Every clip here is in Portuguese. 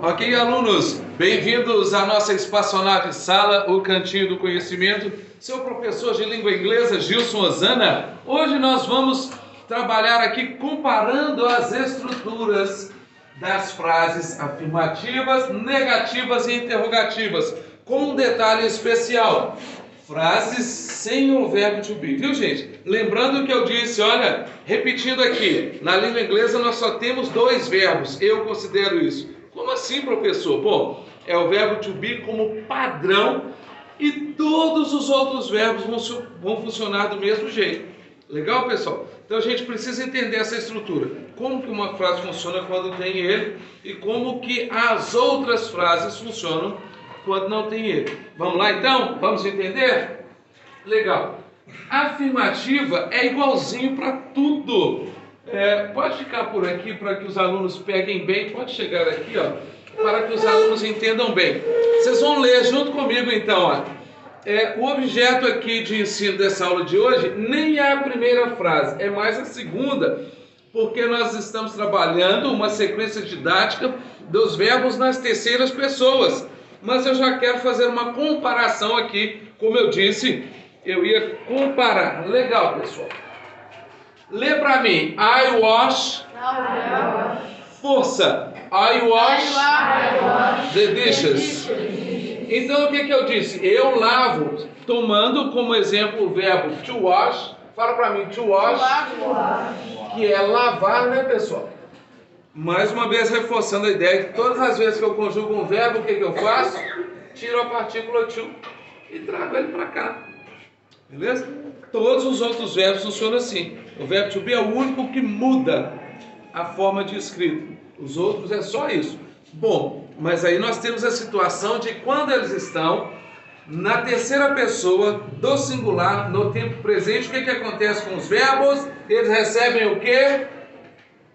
Ok, alunos, bem-vindos à nossa espaçonave sala, o Cantinho do Conhecimento. Seu professor de língua inglesa, Gilson Osana. Hoje nós vamos trabalhar aqui comparando as estruturas das frases afirmativas, negativas e interrogativas, com um detalhe especial: frases sem o verbo to be, viu, gente? Lembrando o que eu disse, olha, repetindo aqui, na língua inglesa nós só temos dois verbos, eu considero isso. Como assim, professor? Bom, é o verbo to be como padrão e todos os outros verbos vão funcionar do mesmo jeito. Legal, pessoal? Então a gente precisa entender essa estrutura. Como que uma frase funciona quando tem ele e como que as outras frases funcionam quando não tem ele. Vamos lá então? Vamos entender? Legal. Afirmativa é igualzinho para tudo. Pode ficar por aqui para que os alunos peguem bem. Pode chegar aqui, ó, para que os alunos entendam bem. Vocês vão ler junto comigo então, ó. O objeto aqui de ensino dessa aula de hoje nem é a primeira frase, é mais a segunda, porque nós estamos trabalhando uma sequência didática dos verbos nas terceiras pessoas. Mas eu já quero fazer uma comparação aqui, como eu disse, eu ia comparar. Legal, pessoal. Lê para mim. I wash. Força. I wash the dishes. Então o que eu disse? Eu lavo, tomando como exemplo o verbo to wash. Fala para mim, to wash, que é lavar, né, pessoal? Mais uma vez reforçando a ideia que todas as vezes que eu conjugo um verbo, o que eu faço? Tiro a partícula to e trago ele para cá. Beleza? Todos os outros verbos funcionam assim. O verbo to be é o único que muda a forma de escrito. Os outros é só isso. Bom, mas aí nós temos a situação de quando eles estão na terceira pessoa do singular, no tempo presente, o que acontece com os verbos? Eles recebem o quê?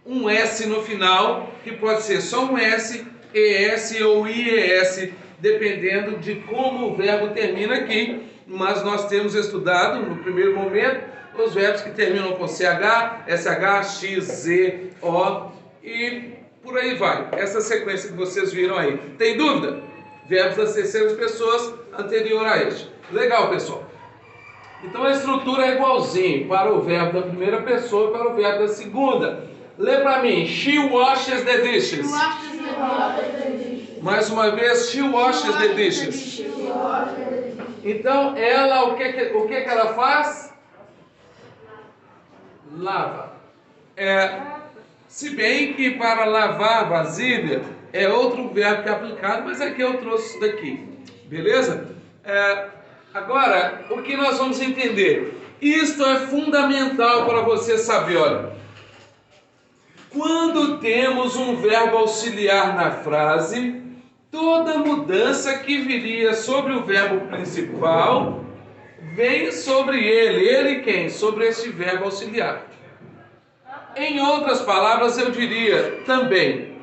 Um S no final, que pode ser só um S, ES ou IES, dependendo de como o verbo termina aqui. Mas nós temos estudado, no primeiro momento, os verbos que terminam com CH, SH, X, Z, O e por aí vai. Essa sequência que vocês viram aí. Tem dúvida? Verbos das terceiras pessoas anterior a este. Legal, pessoal. Então a estrutura é igualzinho para o verbo da primeira pessoa e para o verbo da segunda. Lê para mim. She washes the dishes. Mais uma vez. She washes the dishes. Então, ela, o que ela faz? Lava. Se bem que para lavar vasilha é outro verbo que é aplicado, mas aqui eu trouxe isso daqui. Beleza? Agora, o que nós vamos entender? Isto é fundamental para você saber, olha. Quando temos um verbo auxiliar na frase, toda mudança que viria sobre o verbo principal vem sobre ele. Ele quem? Sobre esse verbo auxiliar. Em outras palavras, eu diria também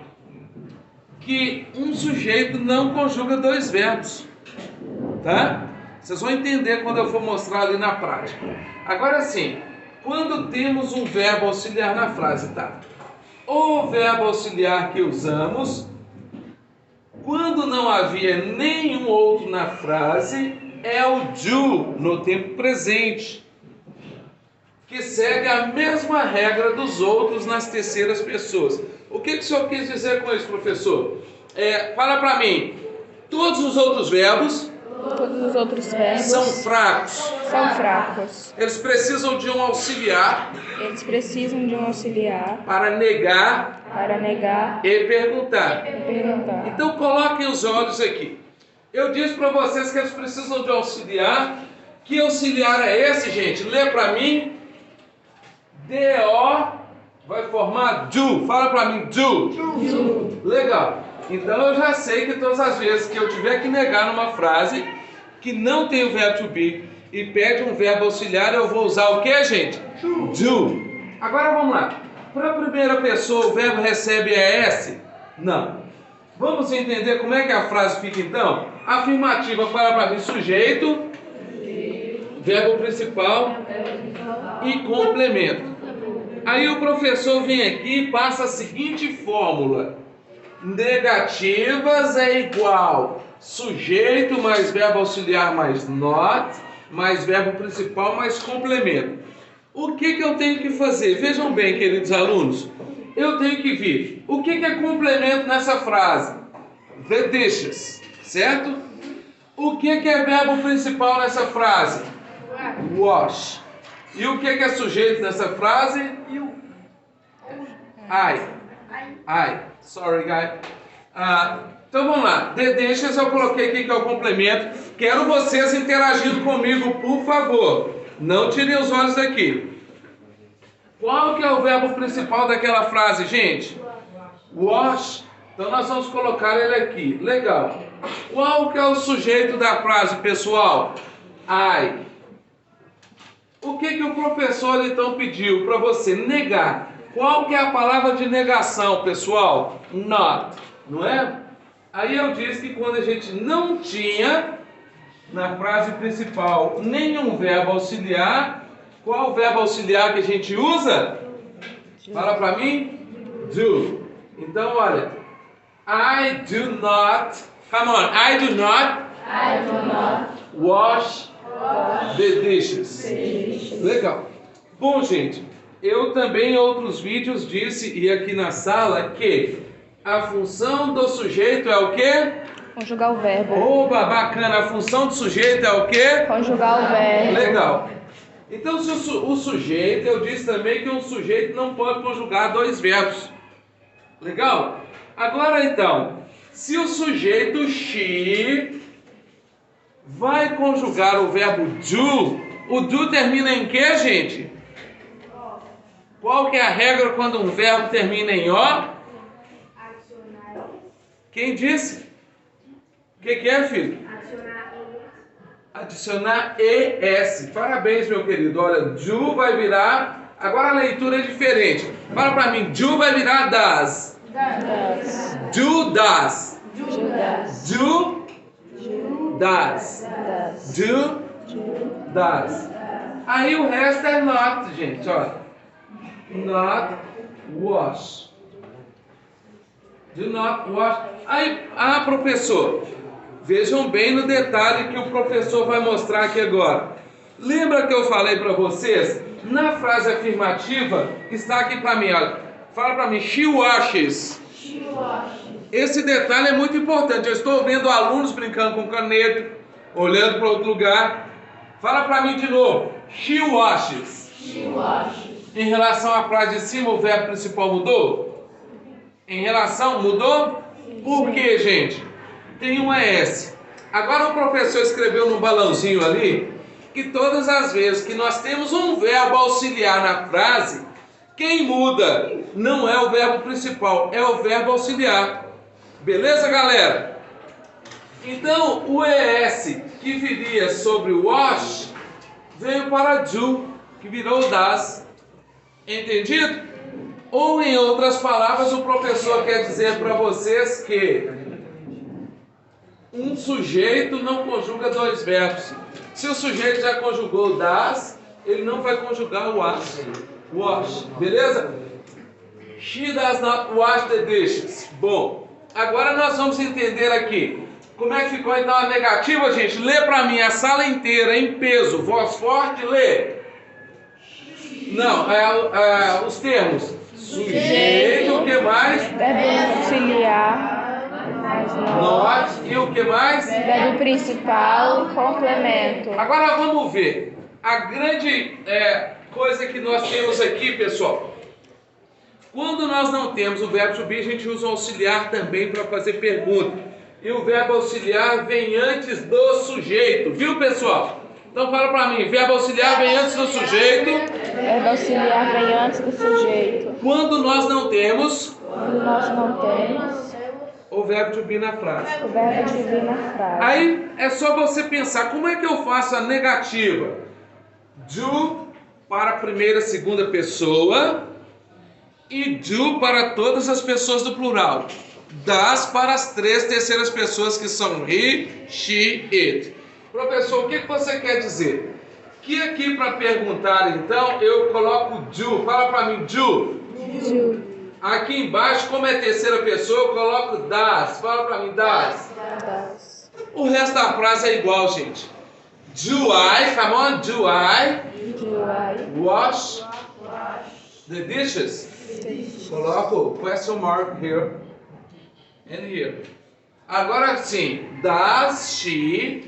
que um sujeito não conjuga dois verbos. Tá? Vocês vão entender quando eu for mostrar ali na prática. Agora sim, quando temos um verbo auxiliar na frase, tá? O verbo auxiliar que usamos quando não havia nenhum outro na frase é o do no tempo presente, que segue a mesma regra dos outros nas terceiras pessoas. O que o senhor quis dizer com isso, professor? Fala para mim. Todos os outros verbos são fracos. São fracos. Eles precisam de um auxiliar. Para negar e perguntar. Então coloquem os olhos aqui. Eu disse para vocês que eles precisam de auxiliar. Que auxiliar é esse, gente? Lê para mim. D-O vai formar do. Fala para mim, do. Legal. Então eu já sei que todas as vezes que eu tiver que negar numa frase que não tem o verbo to be e pede um verbo auxiliar, eu vou usar o que, gente? Do. Agora vamos lá. Para a primeira pessoa o verbo recebe ES? Não. Vamos entender como é que a frase fica então? Afirmativa, fala para mim, sujeito, verbo principal e complemento. Aí o professor vem aqui e passa a seguinte fórmula. Negativas é igual sujeito mais verbo auxiliar mais not, mais verbo principal mais complemento. O que eu tenho que fazer? Vejam bem, queridos alunos, eu tenho que ver o que é complemento nessa frase. The dishes, certo? O que é verbo principal nessa frase? Wash. E o que é sujeito nessa frase? I. Sorry, guy. Então vamos lá. The dishes eu coloquei aqui que é o complemento. Quero vocês interagindo comigo, por favor. Não tirem os olhos daqui. Qual que é o verbo principal daquela frase, gente? Wash. Então nós vamos colocar ele aqui. Legal. Qual que é o sujeito da frase, pessoal? I. O que o professor então pediu para você negar? Qual que é a palavra de negação, pessoal? Not, não é? Aí eu disse que quando a gente não tinha na frase principal nenhum verbo auxiliar, qual verbo auxiliar que a gente usa? Fala para mim. Do. Então, olha. I do not. Come on. I do not wash the dishes. Legal. Bom, gente, eu também em outros vídeos disse, e aqui na sala, que a função do sujeito é o quê? Conjugar o verbo. Oba, bacana. A função do sujeito é o quê? Conjugar o verbo. Legal. Então, se o sujeito, eu disse também que um sujeito não pode conjugar dois verbos. Legal? Agora, então, se o sujeito she vai conjugar o verbo do, o do termina em quê, gente? Qual que é a regra quando um verbo termina em o? Quem disse? O que é, filho? Adicionar ES. Parabéns, meu querido. Olha, do vai virar... Agora a leitura é diferente. Fala pra mim. Do vai virar does. Do does. Do does. Do does. Aí o resto é not, gente. Olha. Not wash. Do not wash. Aí, professor, vejam bem no detalhe que o professor vai mostrar aqui agora. Lembra que eu falei para vocês? Na frase afirmativa, está aqui para mim, olha. Fala para mim, she washes. Esse detalhe é muito importante. Eu estou vendo alunos brincando com caneta, olhando para outro lugar. Fala para mim de novo, she washes. Em relação à frase de cima, o verbo principal mudou? Em relação, mudou? Por quê, gente? Tem um ES. Agora o professor escreveu no balãozinho ali que todas as vezes que nós temos um verbo auxiliar na frase, quem muda não é o verbo principal, é o verbo auxiliar. Beleza, galera? Então, o ES que viria sobre o wash veio para do, que virou does. Entendido? Ou, em outras palavras, o professor quer dizer para vocês que um sujeito não conjuga dois verbos. Se o sujeito já conjugou does, ele não vai conjugar o wash. Beleza? She does not wash the dishes. Bom, agora nós vamos entender aqui. Como é que ficou então a negativa, gente? Lê para mim a sala inteira em peso. Voz forte, lê. Não, os termos. Sujeito, o que mais? Verbo auxiliar, mais Not, e o que mais? verbo principal, complemento. Agora vamos ver. A grande coisa que nós temos aqui, pessoal. Quando nós não temos o verbo to be, a gente usa o auxiliar também para fazer pergunta. E o verbo auxiliar vem antes do sujeito, viu, pessoal? Então fala para mim, verbo auxiliar vem antes do sujeito. Verbo auxiliar vem antes do sujeito. Quando nós não temos o verbo to be na frase. O verbo to be na frase. Aí é só você pensar, como é que eu faço a negativa? Do para a primeira e segunda pessoa e do para todas as pessoas do plural. Das para as três terceiras pessoas que são he, she, it. Professor, o que você quer dizer? Que aqui para perguntar então eu coloco do. Fala para mim, do. Aqui embaixo, como é terceira pessoa, eu coloco does. Fala pra mim, does. Das. O resto da frase é igual, gente. Do I, come on, do I Do I wash the dishes? Coloco question mark here and here. Agora sim, does she?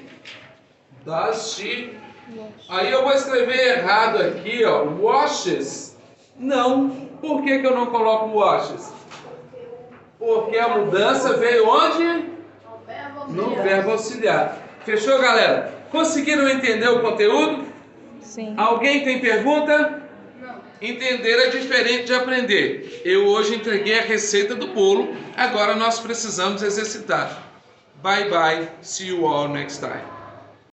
Aí eu vou escrever errado aqui, ó, washes. Não. Por que eu não coloco washes? Porque a mudança veio onde? No verbo auxiliar. Fechou, galera? Conseguiram entender o conteúdo? Sim. Alguém tem pergunta? Entender é diferente de aprender. Eu hoje entreguei a receita do bolo, agora nós precisamos exercitar. Bye bye, see you all next time.